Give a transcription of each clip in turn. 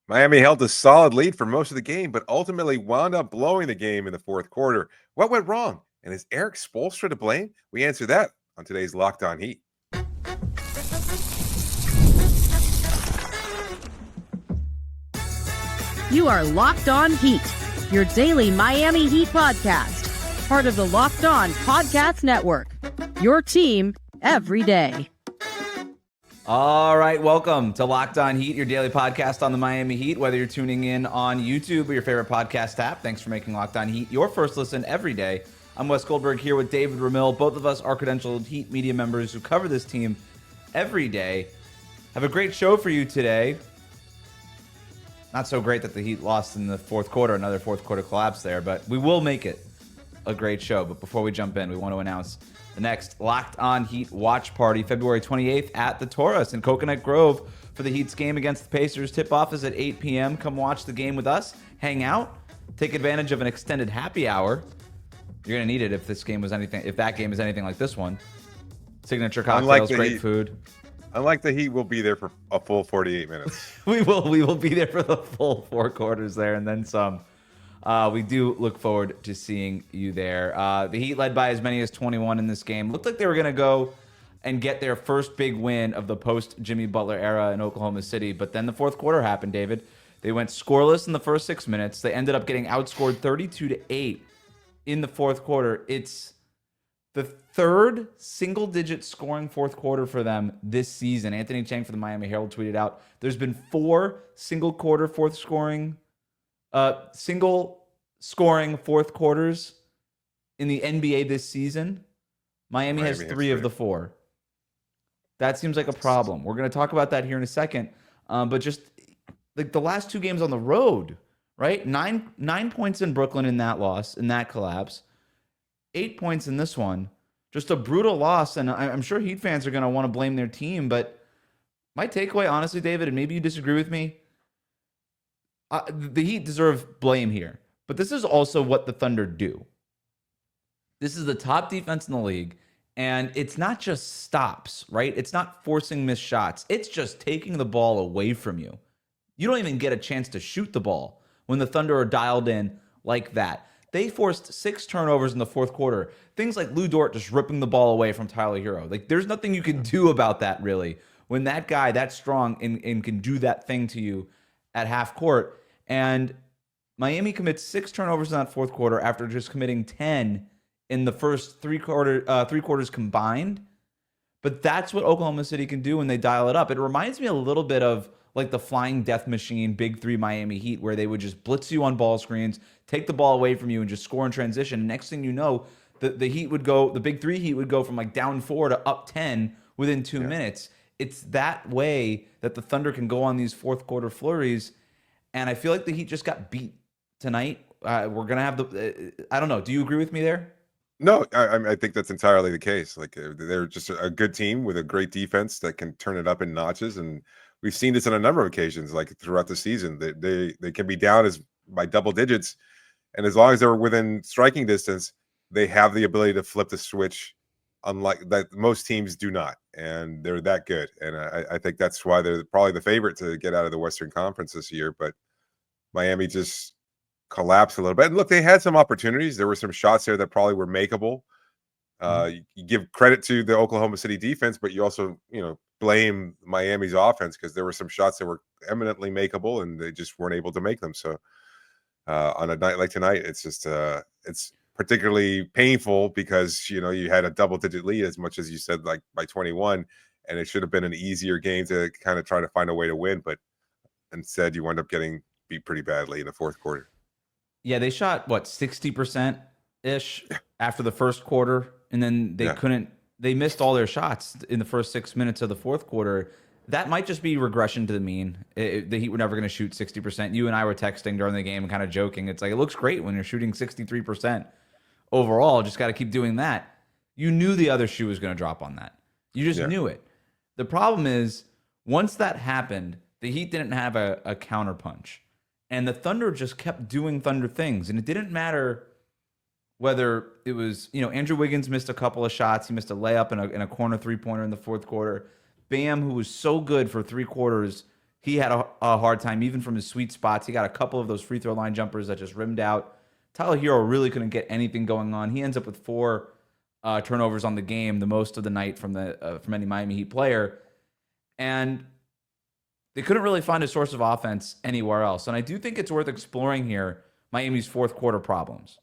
Miami held a solid lead for most of the game, but ultimately wound up blowing the game in the fourth quarter. What went wrong? And is Erik Spoelstra to blame? We answer that on today's Locked On Heat. You are Locked On Heat, your daily Miami Heat podcast, part of the Locked On Podcast Network, your team every day. All right, welcome to Locked On Heat, your daily podcast on the Miami Heat. Whether you're tuning in on YouTube or your favorite podcast app, thanks for making Locked On Heat your first listen every day. I'm Wes Goldberg here with David Ramil. Both of us are credentialed Heat media members who cover this team every day. Have a great show for you today. Not so great that the Heat lost in the fourth quarter, another fourth quarter collapse there, but we will make it a great show. But before we jump in, we want to announce the next Locked On Heat watch party, February 28th at the Taurus in Coconut Grove for the Heat's game against the Pacers. Tip-off is at 8 p.m. Come watch the game with us, hang out, take advantage of an extended happy hour. You're going to need it if that game is anything like this one. Signature cocktails, great food. Unlike the Heat, we'll be there for a full 48 minutes. We will be there for the full four quarters there and then some. We do look forward to seeing you there. The Heat led by as many as 21 in this game. Looked like they were going to go and get their first big win of the post-Jimmy Butler era in Oklahoma City. But then the fourth quarter happened, David. They went scoreless in the first 6 minutes. They ended up getting outscored 32-8 in the fourth quarter. It's the third single-digit scoring fourth quarter for them this season. Anthony Chang for the Miami Herald tweeted out, there's been 4 single-scoring fourth quarters in the NBA this season. Miami has 3 of the 4. That seems like a problem. We're going to talk about that here in a second. But just like the last 2 games on the road, right? 9 points in Brooklyn in that loss, in that collapse. 8 points in this one. Just a brutal loss, and I'm sure Heat fans are going to want to blame their team, but my takeaway, honestly, David, and maybe you disagree with me, the Heat deserve blame here, but this is also what the Thunder do. This is the top defense in the league, and it's not just stops, right? It's not forcing missed shots. It's just taking the ball away from you. You don't even get a chance to shoot the ball when the Thunder are dialed in like that. They forced 6 turnovers in the fourth quarter. Things like Lou Dort just ripping the ball away from Tyler Herro. Like, there's nothing you can do about that, really, when that guy that strong and can do that thing to you at half court. And Miami commits 6 turnovers in that fourth quarter after just committing 10 in the first three quarters combined. But that's what Oklahoma City can do when they dial it up. It reminds me a little bit of like the flying death machine, Big 3 Miami Heat, where they would just blitz you on ball screens, take the ball away from you, and just score in transition. And next thing you know, the Big 3 Heat would go from like down 4 to up 10 within 2 minutes. It's that way that the Thunder can go on these fourth quarter flurries. And I feel like the Heat just got beat tonight. We're going to have I don't know. Do you agree with me there? No, I think that's entirely the case. Like, they're just a good team with a great defense that can turn it up in notches, and we've seen this on a number of occasions, like throughout the season. They can be down by double digits, and as long as they're within striking distance, they have the ability to flip the switch, unlike that most teams do not, and they're that good. And I think that's why they're probably the favorite to get out of the Western Conference this year. But Miami just collapsed a little bit. And look, they had some opportunities. There were some shots there that probably were makeable. You give credit to the Oklahoma City defense, but you also, blame Miami's offense, because there were some shots that were eminently makeable and they just weren't able to make them. So on a night like tonight, it's just it's particularly painful because you had a double-digit lead, as much as you said, like by 21, and it should have been an easier game to kind of try to find a way to win, but instead you wind up getting beat pretty badly in the fourth quarter. Yeah, they shot 60%-ish after the first quarter, and then they missed all their shots in the first 6 minutes of the fourth quarter. That might just be regression to the mean. The Heat were never going to shoot 60%. You and I were texting during the game and kind of joking. It's like, it looks great when you're shooting 63% overall. Just got to keep doing that. You knew the other shoe was going to drop on that. You just knew it. The problem is, once that happened, the Heat didn't have a counterpunch. And the Thunder just kept doing Thunder things. And it didn't matter whether it was, Andrew Wiggins missed a couple of shots. He missed a layup and a corner three-pointer in the fourth quarter. Bam, who was so good for 3 quarters, he had a hard time, even from his sweet spots. He got a couple of those free throw line jumpers that just rimmed out. Tyler Herro really couldn't get anything going on. He ends up with 4 turnovers on the game, the most of the night from any Miami Heat player. And they couldn't really find a source of offense anywhere else. And I do think it's worth exploring here Miami's fourth quarter problems,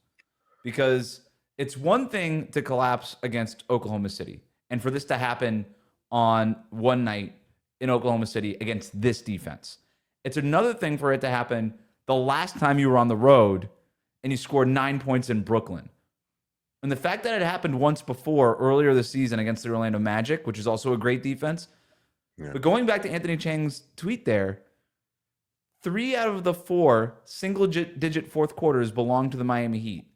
because it's one thing to collapse against Oklahoma City and for this to happen on one night in Oklahoma City against this defense. It's another thing for it to happen the last time you were on the road and you scored 9 points in Brooklyn. And the fact that it happened once before earlier this season against the Orlando Magic, which is also a great defense. Yeah. But going back to Anthony Chang's tweet there, 3 out of the 4 single-digit fourth quarters belong to the Miami Heat.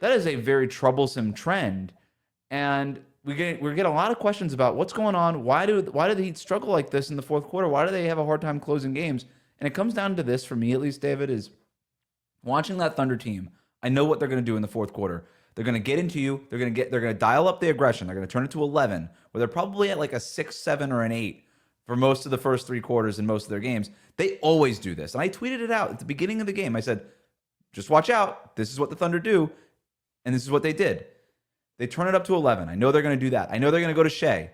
That is a very troublesome trend. And we get a lot of questions about what's going on. Why do the Heat struggle like this in the fourth quarter? Why do they have a hard time closing games? And it comes down to this, for me at least, David, is watching that Thunder team. I know what they're going to do in the fourth quarter. They're going to get into you. They're going to dial up the aggression. They're going to turn it to 11, where they're probably at like a 6, 7, or an 8 for most of the first 3 quarters in most of their games. They always do this. And I tweeted it out at the beginning of the game. I said, just watch out. This is what the Thunder do. And this is what they did. They turn it up to 11. I know they're going to do that. I know they're going to go to Shea.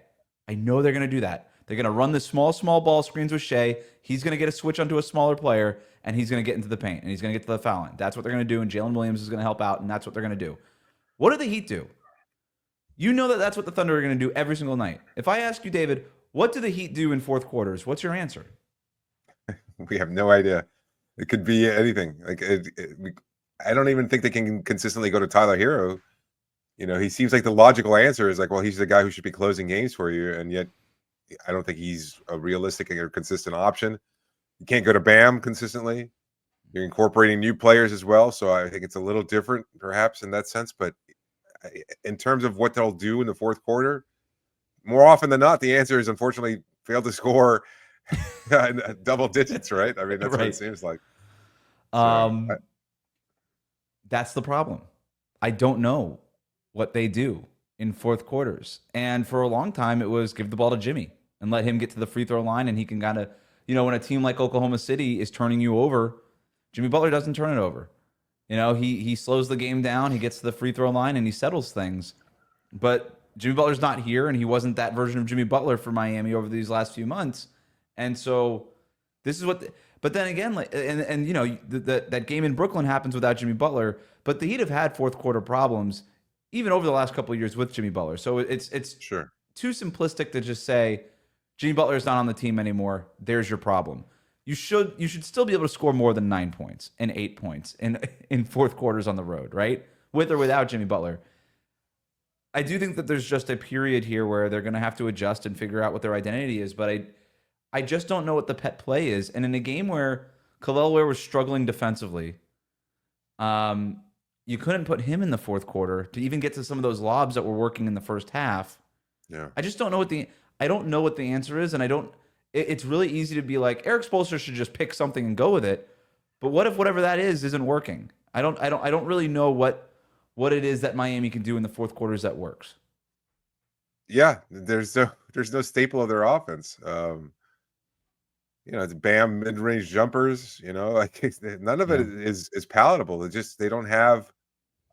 I know they're going to do that. They're going to run the small ball screens with Shea. He's going to get a switch onto a smaller player, and he's going to get into the paint, and he's going to get to the foul line. That's what they're going to do, and Jalen Williams is going to help out, and that's what they're going to do. What do the Heat do? You know that that's what the Thunder are going to do every single night. If I ask you, David, what do the Heat do in fourth quarters? What's your answer? We have no idea. It could be anything. Like I don't even think they can consistently go to Tyler Herro. You know, he seems like the logical answer is like, well, he's the guy who should be closing games for you, and yet I don't think he's a realistic or consistent option. You can't go to Bam consistently. You're incorporating new players as well, so I think it's a little different, perhaps, in that sense. But in terms of what they'll do in the fourth quarter, more often than not, the answer is unfortunately fail to score double digits. Right? I mean, that's right. What it seems like. That's the problem. I don't know what they do in fourth quarters. And for a long time, it was give the ball to Jimmy and let him get to the free throw line. And he can kind of, when a team like Oklahoma City is turning you over, Jimmy Butler doesn't turn it over. He slows the game down. He gets to the free throw line and he settles things. But Jimmy Butler's not here, and he wasn't that version of Jimmy Butler for Miami over these last few months. And so this is what... But then again, that game in Brooklyn happens without Jimmy Butler. But the Heat have had fourth quarter problems even over the last couple of years with Jimmy Butler. So it's sure too simplistic to just say Jimmy Butler is not on the team anymore. There's your problem. You should still be able to score more than 9 points and 8 points in fourth quarters on the road, right? With or without Jimmy Butler. I do think that there's just a period here where they're going to have to adjust and figure out what their identity is. But I just don't know what the pet play is. And in a game where Kel'el Ware was struggling defensively, you couldn't put him in the fourth quarter to even get to some of those lobs that were working in the first half. Yeah. I just don't know I don't know what the answer is. And it's really easy to be like, Erik Spoelstra should just pick something and go with it. But what if whatever that isn't working? I don't really know what it is that Miami can do in the fourth quarters that works. Yeah, there's no staple of their offense. It's Bam mid-range jumpers. None of it is palatable. They don't have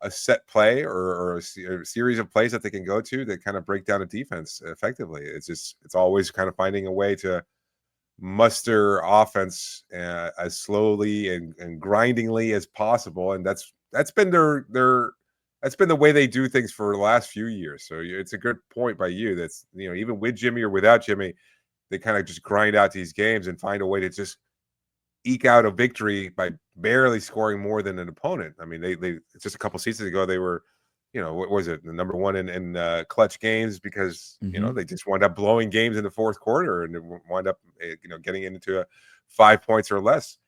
a set play or a series of plays that they can go to that kind of break down a defense effectively. It's always kind of finding a way to muster offense as slowly and grindingly as possible, and that's been that's been the way they do things for the last few years. So it's a good point by you. That's even with Jimmy or without Jimmy, they kind of just grind out these games and find a way to just eke out a victory by barely scoring more than an opponent. I mean, they just a couple seasons ago they were, what was it, the number one in clutch games because they just wound up blowing games in the fourth quarter and wound up getting into 5 points or less.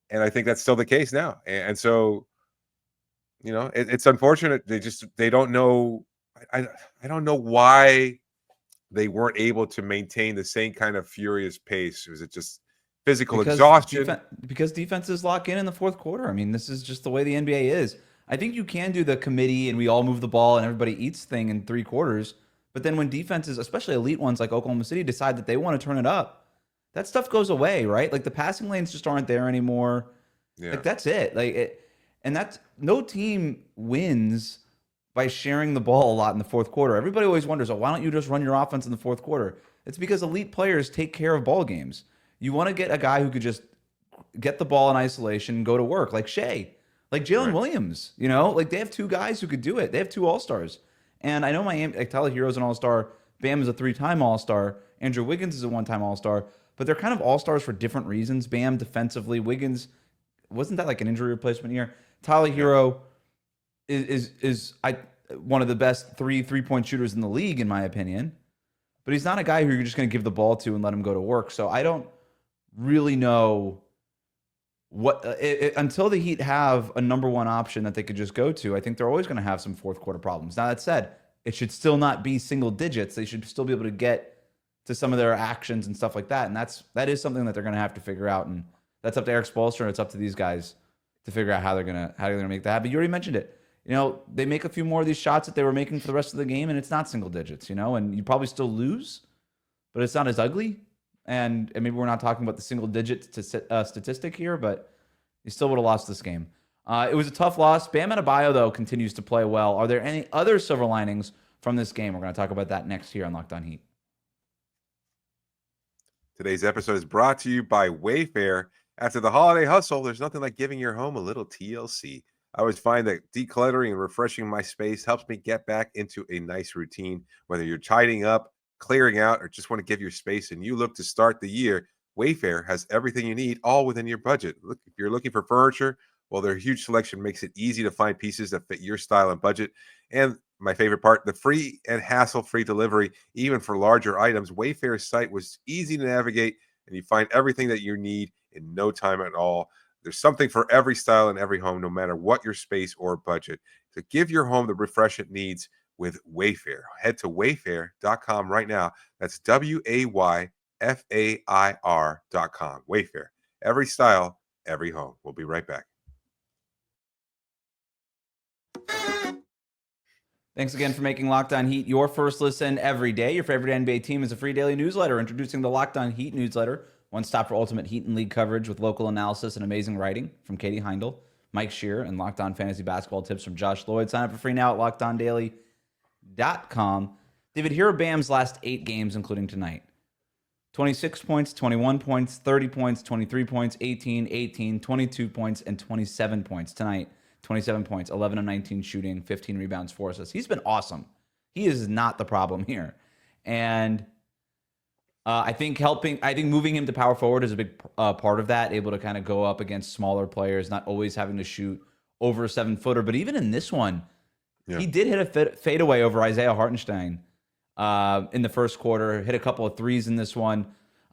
And I think that's still the case now. And so it's unfortunate. They don't know. I don't know why they weren't able to maintain the same kind of furious pace. Was it just physical exhaustion? Because defenses lock in the fourth quarter. I mean, this is just the way the NBA is. I think you can do the committee and we all move the ball and everybody eats thing in 3 quarters. But then when defenses, especially elite ones like Oklahoma City, decide that they want to turn it up, that stuff goes away, right? Like the passing lanes just aren't there anymore. Yeah. Like that's it. And that's no team wins by sharing the ball a lot in the fourth quarter. Everybody always wonders, oh, why don't you just run your offense in the fourth quarter? It's because elite players take care of ball games. You want to get a guy who could just get the ball in isolation, go to work, like Shea, like Jalen Williams. Like they have two guys who could do it. They have two All-Stars. And I know Miami, like Tyler Herro's an All-Star. Bam is a 3-time All-Star. Andrew Wiggins is a 1-time All-Star. But they're kind of All-Stars for different reasons. Bam defensively. Wiggins, wasn't that like an injury replacement year? Tyler Herro is one of the best three-point shooters in the league, in my opinion. But he's not a guy who you're just going to give the ball to and let him go to work. So I don't really know what until the Heat have a number one option that they could just go to. I think they're always going to have some fourth quarter problems. Now that said, it should still not be single digits. They should still be able to get to some of their actions and stuff like that. And that is something that they're going to have to figure out. And that's up to Erik Spoelstra, and it's up to these guys to figure out how they're gonna make that happen. You already mentioned it. They make a few more of these shots that they were making for the rest of the game, and it's not single digits. And you probably still lose, but it's not as ugly. And maybe we're not talking about the single digit statistic here, but you still would have lost this game. It was a tough loss. Bam Adebayo, though, continues to play well. Are there any other silver linings from this game? We're going to talk about that next here on Locked On Heat. Today's episode is brought to you by Wayfair. After the holiday hustle, there's nothing like giving your home a little TLC. I always find that decluttering and refreshing my space helps me get back into a nice routine. Whether you're tidying up, clearing out, or just want to give your space a new look to start the year, Wayfair has everything you need, all within your budget. Look, if you're looking for furniture, well, their huge selection makes it easy to find pieces that fit your style and budget. And my favorite part, the free and hassle-free delivery, even for larger items. Wayfair's site was easy to navigate, and you find everything that you need in no time at all. There's something for every style in every home, no matter what your space or budget. So give your home the refresh it needs with Wayfair. Head to wayfair.com right now. That's WAYFAIR.com. Wayfair. Every style, every home. We'll be right back. Thanks again for making Locked On Heat your first listen every day. Your favorite NBA team is a free daily newsletter. Introducing the Locked On Heat newsletter. One stop for ultimate Heat and league coverage with local analysis and amazing writing from Katie Heindel, Mike Shear, and Locked On Fantasy Basketball tips from Josh Lloyd. Sign up for free now at LockedOnDaily.com. David, here are Bam's last 8 games, including tonight. 26 points, 21 points, 30 points, 23 points, 18, 18, 22 points, and 27 points. Tonight, 27 points, 11 of 19 shooting, 15 rebounds, 4 assists. He's been awesome. He is not the problem here. And I think moving him to power forward is a big part of that, able to kind of go up against smaller players, not always having to shoot over a 7-footer. But even in this one, he did hit a fadeaway over Isaiah Hartenstein in the first quarter, hit a couple of threes in this one,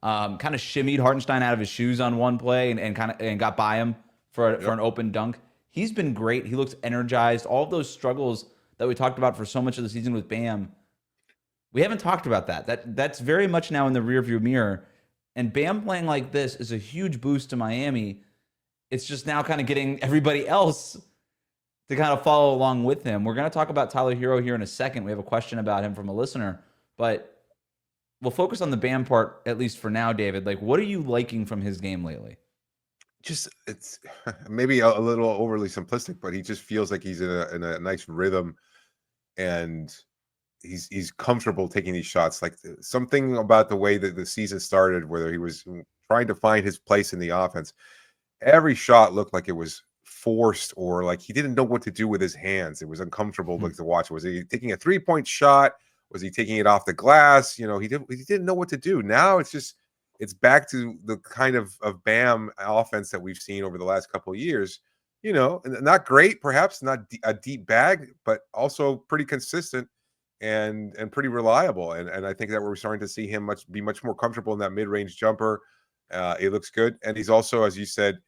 kind of shimmied Hartenstein out of his shoes on one play and got by him for an open dunk. He's been great. He looks energized. All of those struggles that we talked about for so much of the season with Bam, we haven't talked about that. That's very much now in the rearview mirror. And Bam playing like this is a huge boost to Miami. It's just now kind of getting everybody else to kind of follow along with him. We're going to talk about Tyler Herro here in a second. We have a question about him from a listener, but we'll focus on the Bam part, at least for now, David. Like, what are you liking from his game lately? Just, it's maybe a little overly simplistic, but he just feels like he's in a nice rhythm, and he's comfortable taking these shots. Like something about the way that the season started, whether he was trying to find his place in the offense, every shot looked like it was forced, or like he didn't know what to do with his hands. It was uncomfortable to watch. Was he taking a 3-point shot? Was he taking it off the glass? He didn't know what to do. Now it's back to the kind of Bam offense that we've seen over the last couple of years. Not great, perhaps not a deep bag, but also pretty consistent and pretty reliable. And I think that we're starting to see him be much more comfortable in that mid-range jumper. It looks good. And he's also, as you said,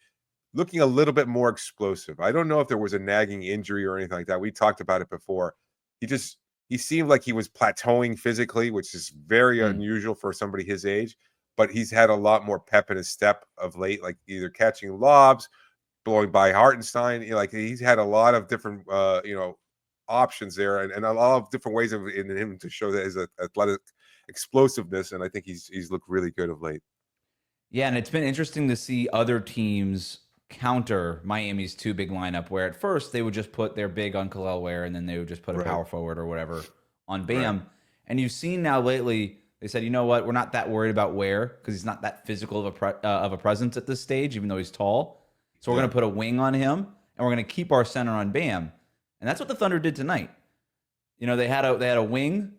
looking a little bit more explosive. I don't know if there was a nagging injury or anything like that. We talked about it before. He seemed like he was plateauing physically, which is very unusual for somebody his age. But he's had a lot more pep in his step of late, like either catching lobs, blowing by Hartenstein. He's had a lot of different, options there, and a lot of different ways in him to show that his athletic explosiveness. And I think he's looked really good of late. Yeah, and it's been interesting to see other teams counter Miami's two big lineup, where at first they would just put their big on Khalil Ware and then they would just put a Right. power forward or whatever on Right. Bam. And you've seen now lately, they said, you know what, we're not that worried about Ware because he's not that physical of a presence at this stage, even though he's tall. So we're Yeah. going to put a wing on him and we're going to keep our center on Bam. And that's what the Thunder did tonight. You know, they had a wing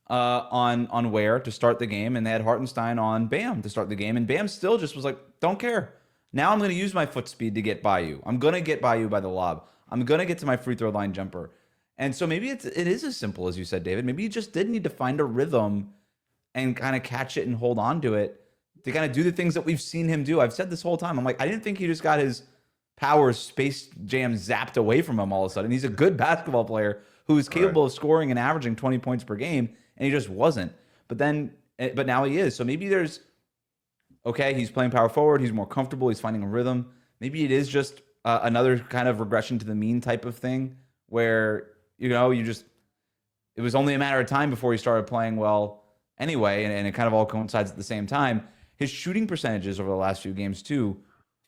on Ware to start the game, and they had Hartenstein on Bam to start the game, and Bam still just was like, don't care. Now I'm going to use my foot speed to get by you. I'm going to get by you by the lob. I'm going to get to my free throw line jumper. And so maybe it is as simple as you said, David. Maybe you just did need to find a rhythm and kind of catch it and hold on to it to kind of do the things that we've seen him do. I've said this whole time. I'm like, I didn't think he just got his powers Space Jam zapped away from him all of a sudden. He's a good basketball player who is capable of scoring and averaging 20 points per game, and he just wasn't. But now he is. So maybe there's, okay, he's playing power forward. He's more comfortable. He's finding a rhythm. Maybe it is just another kind of regression to the mean type of thing where, it was only a matter of time before he started playing well anyway, and it kind of all coincides at the same time. His shooting percentages over the last few games, too,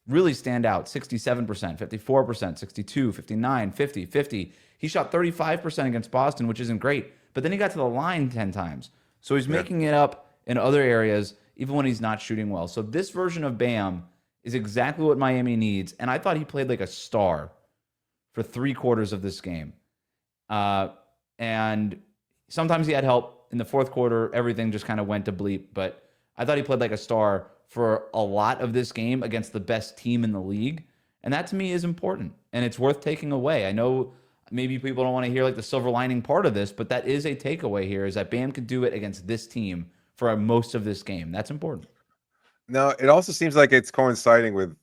really stand out. 67%, 54%, 62, 59, 50, 50. He shot 35% against Boston, which isn't great. But then he got to the line 10 times. So he's making it up in other areas, even when he's not shooting well. So this version of Bam is exactly what Miami needs. And I thought he played like a star for 3/4 of this game. And sometimes he had help. In the fourth quarter, everything just kind of went to bleep. But I thought he played like a star for a lot of this game against the best team in the league. And that to me is important. And it's worth taking away. I know maybe people don't want to hear like the silver lining part of this, but that is a takeaway here, is that Bam could do it against this team for most of this game. That's important. Now, it also seems like it's coinciding with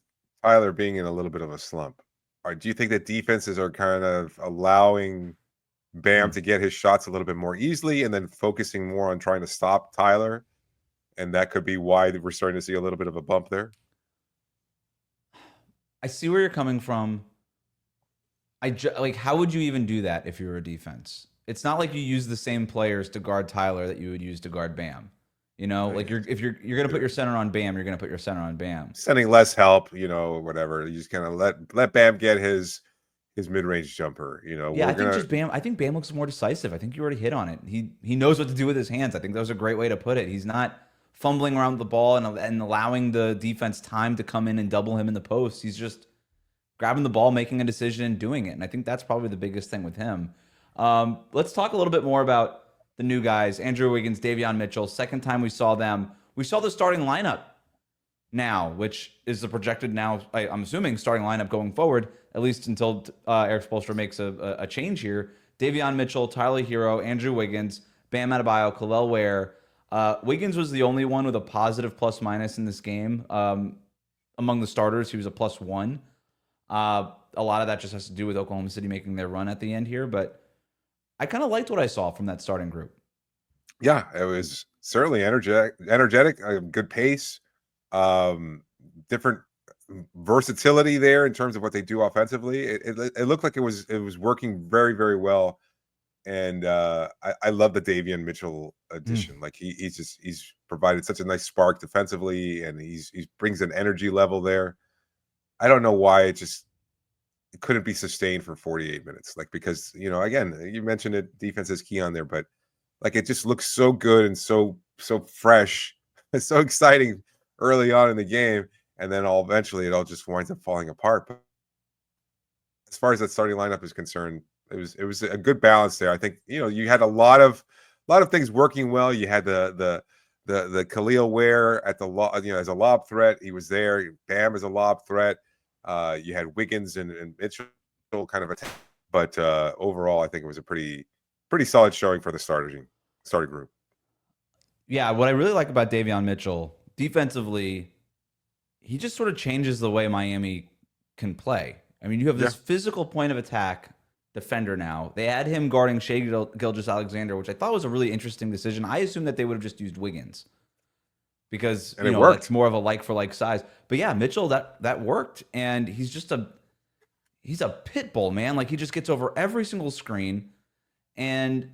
Tyler being in a little bit of a slump. Or do you think that defenses are kind of allowing Bam to get his shots a little bit more easily and then focusing more on trying to stop Tyler? And that could be why we're starting to see a little bit of a bump there. I see where you're coming from. Like, how would you even do that if you were a defense? It's not like you use the same players to guard Tyler that you would use to guard Bam. You know, like if you're going to put your center on Bam, you're going to put your center on Bam. Sending less help, whatever. You just kind of let Bam get his mid-range jumper. Yeah, I think just Bam. I think Bam looks more decisive. I think you already hit on it. He knows what to do with his hands. I think that was a great way to put it. He's not fumbling around the ball and allowing the defense time to come in and double him in the post. He's just grabbing the ball, making a decision, and doing it. And I think that's probably the biggest thing with him. Let's talk a little bit more about the new guys, Andrew Wiggins, Davion Mitchell. Second time we saw them. We saw the starting lineup now, which is the projected now, I'm assuming, starting lineup going forward, at least until Erik Spoelstra makes a change here. Davion Mitchell, Tyler Herro, Andrew Wiggins, Bam Adebayo, Khalil Ware. Wiggins was the only one with a positive plus-minus in this game. Among the starters, he was a +1. A lot of that just has to do with Oklahoma City making their run at the end here, but I kind of liked what I saw from that starting group. Yeah, it was certainly energetic, good pace, different versatility there in terms of what they do offensively. It looked like it was working very, very well. And I love the Davion Mitchell addition. Like he's provided such a nice spark defensively, and he brings an energy level there. I don't know why it couldn't be sustained for 48 minutes. Like, because, again, you mentioned it, defense is key on there, but like it just looks so good and so fresh. It's so exciting early on in the game, and then eventually it all just winds up falling apart. But as far as that starting lineup is concerned, it was a good balance there. I think, you had a lot of things working well. You had the Khalil Ware at the as a lob threat. He was there. Bam as a lob threat. You had Wiggins and Mitchell kind of attack, but overall, I think it was a pretty solid showing for the starting group. Yeah, what I really like about Davion Mitchell defensively, he just sort of changes the way Miami can play. I mean, you have this physical point of attack defender now. They had him guarding Shai Gilgeous-Alexander, which I thought was a really interesting decision. I assumed that they would have just used Wiggins because that's more of a like for like size. But yeah, Mitchell, that worked, and he's a pit bull, man. Like, he just gets over every single screen, and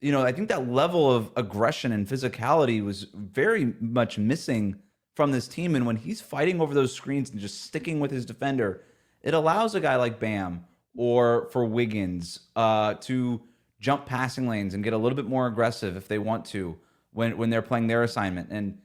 I think that level of aggression and physicality was very much missing from this team. And when he's fighting over those screens and just sticking with his defender, it allows a guy like Bam or for Wiggins to jump passing lanes and get a little bit more aggressive if they want to when they're playing their assignment and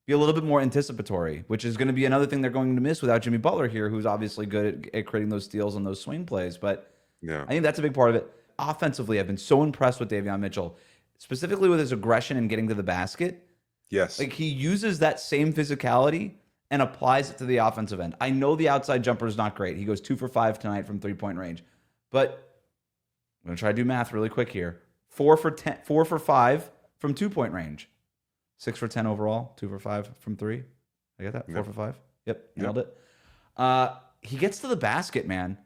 be a little bit more anticipatory, which is going to be another thing they're going to miss without Jimmy Butler here, who's obviously good at creating those steals and those swing plays. But Yeah. I think that's a big part of it. Offensively, I've been so impressed with Davion Mitchell, specifically with his aggression and getting to the basket. Yes. Like, he uses that same physicality and applies it to the offensive end. I know the outside jumper is not great. He goes 2 for 5 tonight from 3-point range. But I'm going to try to do math really quick here. 4 for 5 from 2-point range. 6 for 10 overall, 2 for 5 from 3. I get that? 4 for 5. Yep, nailed it. He gets to the basket, man.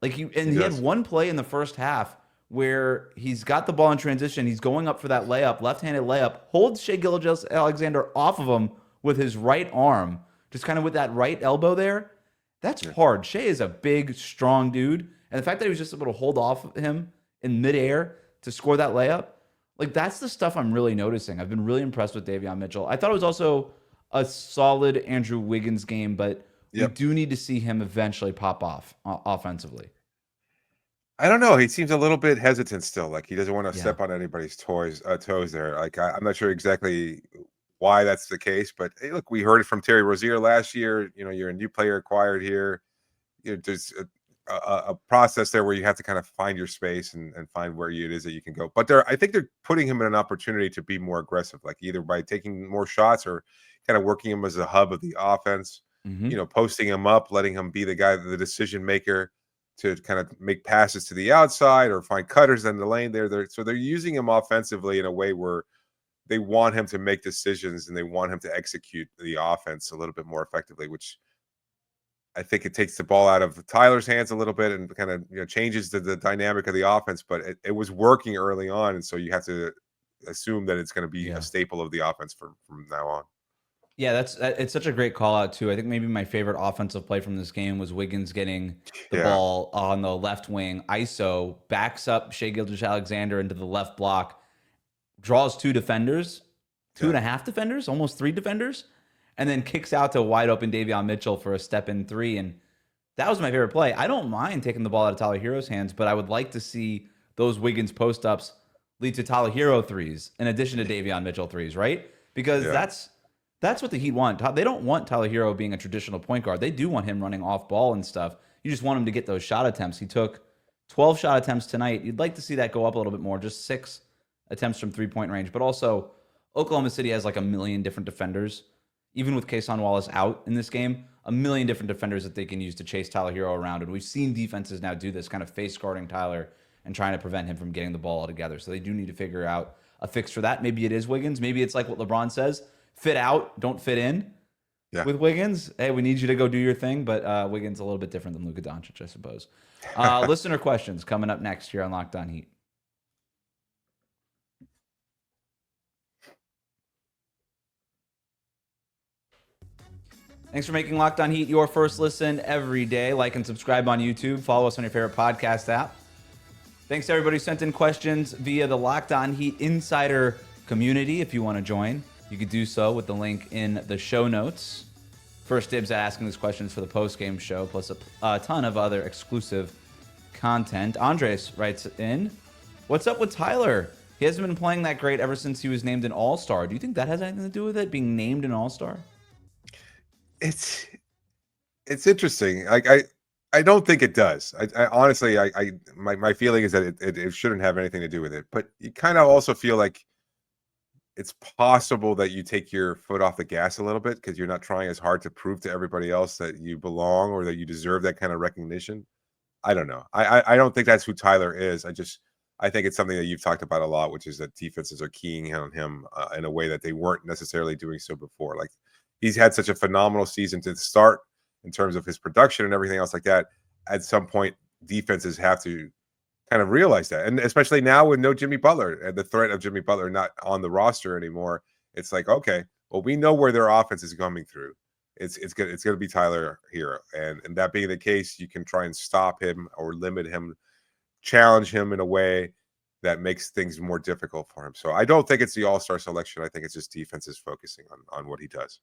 Like he had one play in the first half where he's got the ball in transition. He's going up for that layup, left-handed layup, holds Shai Gilgeous-Alexander off of him with his right arm, just kind of with that right elbow there. That's hard. Shai is a big, strong dude. And the fact that he was just able to hold off him in midair to score that layup, like, that's the stuff I'm really noticing. I've been really impressed with Davion Mitchell. I thought it was also a solid Andrew Wiggins game, but we do need to see him eventually pop off offensively. I don't know. He seems a little bit hesitant still. Like, he doesn't want to step on anybody's toes there. Like, I'm not sure exactly why that's the case, but hey, look, we heard it from Terry Rozier last year. You know, you're a new player acquired here. There's a process there where you have to kind of find your space and find where it is that you can go. But I think they're putting him in an opportunity to be more aggressive, like either by taking more shots or kind of working him as a hub of the offense, you know, posting him up, letting him be the guy, the decision maker to kind of make passes to the outside or find cutters in the lane there. So they're using him offensively in a way where they want him to make decisions and they want him to execute the offense a little bit more effectively, which I think it takes the ball out of Tyler's hands a little bit and kind of, you know, changes the dynamic of the offense, but it was working early on. And so you have to assume that it's going to be a staple of the offense from now on. Yeah, it's such a great call out too. I think maybe my favorite offensive play from this game was Wiggins getting the ball on the left wing, ISO, backs up Shai Gilgeous-Alexander into the left block, draws 2 defenders, 2.5 defenders, almost 3 defenders, and then kicks out to wide open Davion Mitchell for a step-in 3. And that was my favorite play. I don't mind taking the ball out of Tyler Herro's hands, but I would like to see those Wiggins post-ups lead to Tyler Herro threes in addition to Davion Mitchell threes, right? Because that's what the Heat want. They don't want Tyler Herro being a traditional point guard. They do want him running off ball and stuff. You just want him to get those shot attempts. He took 12 shot attempts tonight. You'd like to see that go up a little bit more, just 6 attempts from 3-point range. But also, Oklahoma City has like a million different defenders. Even with Kason Wallace out in this game, a million different defenders that they can use to chase Tyler Herro around. And we've seen defenses now do this, kind of face guarding Tyler and trying to prevent him from getting the ball altogether. So they do need to figure out a fix for that. Maybe it is Wiggins. Maybe it's like what LeBron says, fit out, don't fit in with Wiggins. Hey, we need you to go do your thing. But Wiggins a little bit different than Luka Doncic, I suppose. Listener questions coming up next here on Locked On Heat. Thanks for making Locked On Heat your first listen every day. Like and subscribe on YouTube. Follow us on your favorite podcast app. Thanks to everybody who sent in questions via the Locked On Heat Insider community. If you want to join, you could do so with the link in the show notes. First dibs at asking these questions for the post-game show, plus a ton of other exclusive content. Andres writes in, what's up with Tyler? He hasn't been playing that great ever since he was named an All-Star. Do you think that has anything to do with it, being named an All-Star? It's interesting. I don't think it does. I honestly, my feeling is that it shouldn't have anything to do with it. But you kind of also feel like it's possible that you take your foot off the gas a little bit because you're not trying as hard to prove to everybody else that you belong or that you deserve that kind of recognition. I don't know. I don't think that's who Tyler is. I think it's something that you've talked about a lot, which is that defenses are keying on him in a way that they weren't necessarily doing so before. Like, he's had such a phenomenal season to start in terms of his production and everything else like that. At some point, defenses have to kind of realize that. And especially now with no Jimmy Butler and the threat of Jimmy Butler not on the roster anymore, it's like, okay, well, we know where their offense is coming through. It's going to be Tyler Herro. And that being the case, you can try and stop him or limit him, challenge him in a way that makes things more difficult for him. So I don't think it's the All-Star selection. I think it's just defenses focusing on what he does.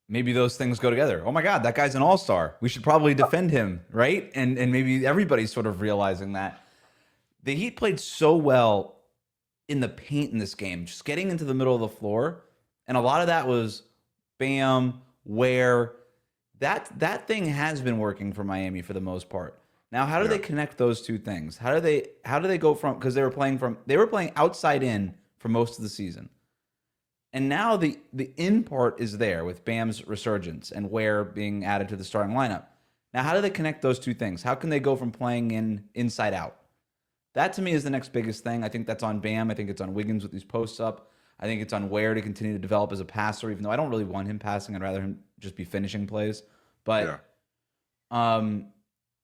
maybe those things go together. Oh my God, that guy's an all-star. We should probably defend him, right? And maybe everybody's sort of realizing that. The Heat played so well in the paint in this game, just getting into the middle of the floor. And a lot of that was Bam, where that thing has been working for Miami for the most part. Now, how do they connect those two things? How do they go from, because they were playing outside in for most of the season. And now the in part is there with Bam's resurgence and Ware being added to the starting lineup. Now, how do they connect those two things? How can they go from playing inside out? That to me is the next biggest thing. I think that's on Bam. I think it's on Wiggins with these posts up. I think it's on Ware to continue to develop as a passer, even though I don't really want him passing. I'd rather him just be finishing plays. But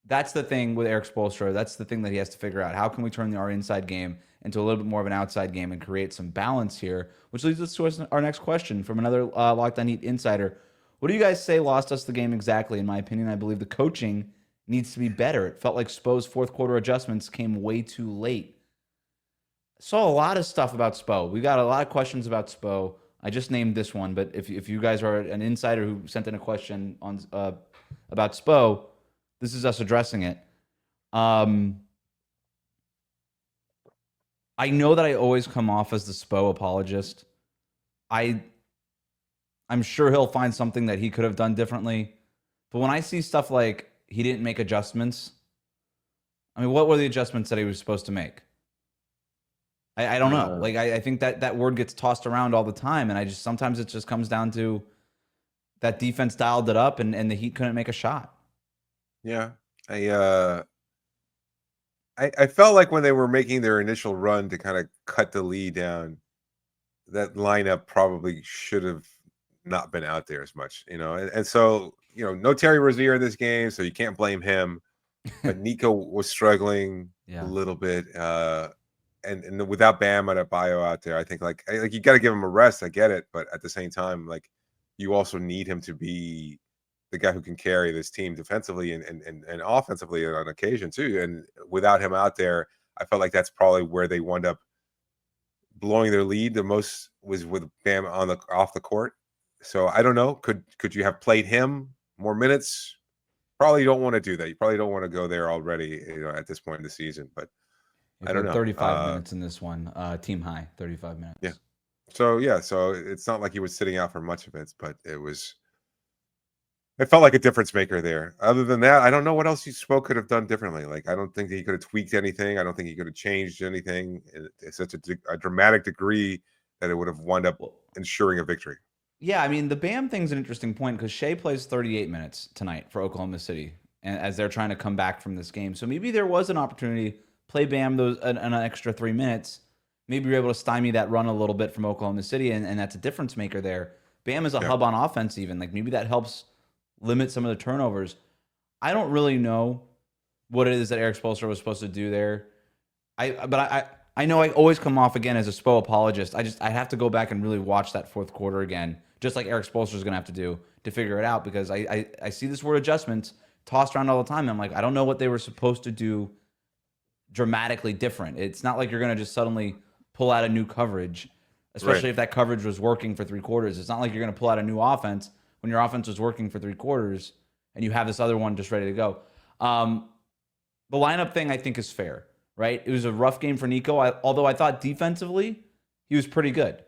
that's the thing with Erik Spoelstra. That's the thing that he has to figure out. How can we turn our inside game into a little bit more of an outside game and create some balance here? Which leads us to our next question from another Locked On Heat insider. What do you guys say lost us the game exactly? In my opinion, I believe the coaching needs to be better. It felt like Spo's fourth quarter adjustments came way too late. Saw a lot of stuff about Spo. We got a lot of questions about Spo. I just named this one, but if you guys are an insider who sent in a question on about Spo, this is us addressing it. I know that I always come off as the Spo apologist. I'm sure he'll find something that he could have done differently. But when I see stuff like he didn't make adjustments, I mean, what were the adjustments that he was supposed to make? I don't know. Like, I think that word gets tossed around all the time, and sometimes it just comes down to that defense dialed it up, and the Heat couldn't make a shot. Yeah, I felt like when they were making their initial run to kind of cut the lead down, that lineup probably should have not been out there as much, and so no Terry Rozier in this game, so you can't blame him. But Nico was struggling a little bit. And without Bam Adebayo out there, I think like you got to give him a rest. I get it, but at the same time, like you also need him to be the guy who can carry this team defensively and offensively on occasion too. And without him out there, I felt like that's probably where they wound up blowing their lead the most, was with Bam off the court. So I don't know. Could you have played him more minutes? Probably don't want to do that. You probably don't want to go there already, at this point in the season. But I don't know. 35 minutes in this one, team high, 35 minutes. Yeah. So it's not like he was sitting out for much of it, but it felt like a difference maker there. Other than that, I don't know what else Spo could have done differently. Like, I don't think that he could have tweaked anything. I don't think he could have changed anything in such a dramatic degree that it would have wound up ensuring a victory. Yeah, I mean, the Bam thing's an interesting point because Shea plays 38 minutes tonight for Oklahoma City, and as they're trying to come back from this game. So maybe there was an opportunity, play Bam an extra 3 minutes. Maybe you're able to stymie that run a little bit from Oklahoma City, and that's a difference maker there. Bam is a hub on offense even. Like, maybe that helps limit some of the turnovers. I don't really know what it is that Erik Spoelstra was supposed to do there. But I know I always come off again as a Spo apologist. I have to go back and really watch that fourth quarter again, just like Erik Spoelstra is going to have to do to figure it out, because I see this word adjustments tossed around all the time. And I'm like, I don't know what they were supposed to do dramatically different. It's not like you're going to just suddenly pull out a new coverage, especially if that coverage was working for 3 quarters. It's not like you're going to pull out a new offense when your offense was working for 3 quarters and you have this other one just ready to go. The lineup thing I think is fair, right? It was a rough game for Nico, although I thought defensively he was pretty good.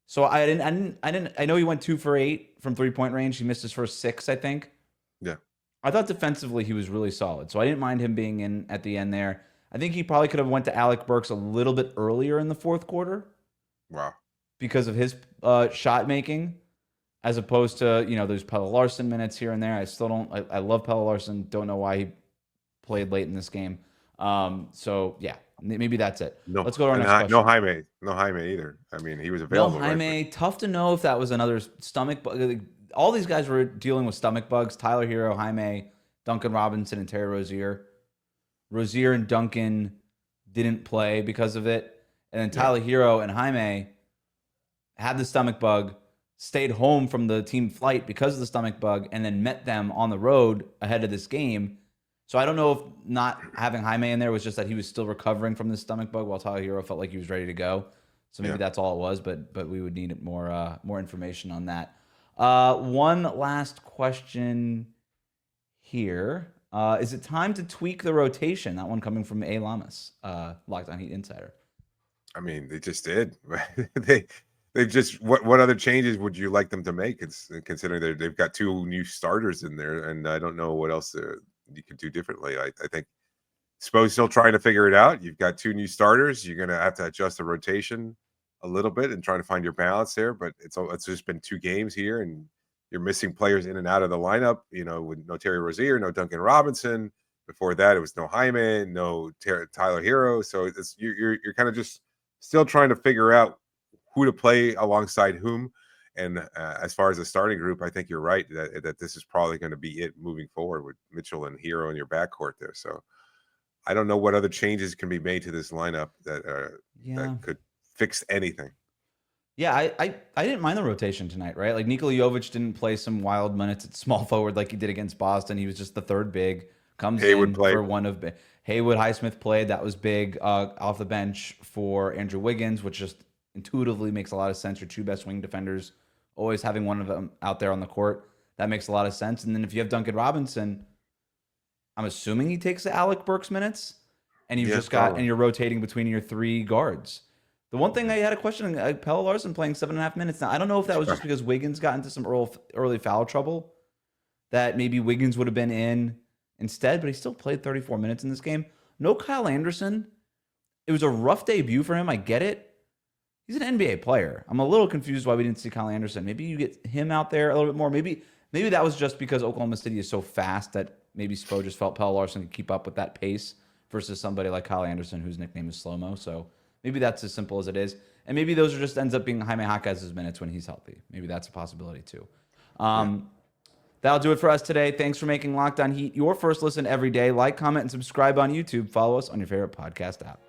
So I know he went 2 for 8 from 3-point range. He missed his first 6, I think. Yeah. I thought defensively he was really solid. So I didn't mind him being in at the end there. I think he probably could have went to Alec Burks a little bit earlier in the fourth quarter. Wow. Because of his shot making, as opposed to, there's Pelle Larsson minutes here and there. I love Pelle Larsson. Don't know why he played late in this game. So yeah, maybe that's it. No, let's go to our next question. No Jaime either. I mean, he was available. No Jaime. Right? Tough to know if that was another stomach bug. All these guys were dealing with stomach bugs. Tyler Herro, Jaime, Duncan Robinson, and Terry Rozier. Rozier and Duncan didn't play because of it. And then Tyler Herro and Jaime had the stomach bug, stayed home from the team flight because of the stomach bug, and then met them on the road ahead of this game. So I don't know if not having Jaime in there was just that he was still recovering from the stomach bug while Tyler Herro felt like he was ready to go. So maybe that's all it was, but we would need more information on that. One last question here. Is it time to tweak the rotation? That one coming from A. Lamas, Locked On Heat Insider. I mean, they just did. They've just what other changes would you like them to make? It's considering they've got 2 new starters in there, and I don't know what else you could do differently. I think Spo's still trying to figure it out. You've got 2 new starters. You're gonna have to adjust the rotation a little bit and try to find your balance there. But it's just been 2 games here, and you're missing players in and out of the lineup. You know, with no Terry Rozier, no Duncan Robinson. Before that, it was no Jaime, no Tyler Herro. So it's you're kind of just still trying to figure out who to play alongside whom. And as far as the starting group, I think you're right that this is probably going to be it moving forward with Mitchell and Herro in your backcourt there. So I don't know what other changes can be made to this lineup that could fix anything. Yeah, I didn't mind the rotation tonight, right? Like Nikola Jovic didn't play some wild minutes at small forward like he did against Boston. He was just the third big. Comes in for one of Haywood Highsmith played. That was big off the bench for Andrew Wiggins, which just intuitively makes a lot of sense. Your 2 best wing defenders, always having one of them out there on the court. That makes a lot of sense. And then if you have Duncan Robinson, I'm assuming he takes the Alec Burks minutes, and you're rotating between your 3 guards. The one thing I had a question, Pelle Larsson playing 7.5 minutes. Now, I don't know if that was just because Wiggins got into some early foul trouble, that maybe Wiggins would have been in instead, but he still played 34 minutes in this game. No Kyle Anderson. It was a rough debut for him. I get it. He's an NBA player. I'm a little confused why we didn't see Kyle Anderson. Maybe you get him out there a little bit more. Maybe that was just because Oklahoma City is so fast that maybe Spo just felt Pelle Larsson could keep up with that pace versus somebody like Kyle Anderson, whose nickname is Slow-Mo. So maybe that's as simple as it is. And maybe those are just ends up being Jaime Jaquez's minutes when he's healthy. Maybe that's a possibility too. That'll do it for us today. Thanks for making Locked On Heat your first listen every day. Like, comment, and subscribe on YouTube. Follow us on your favorite podcast app.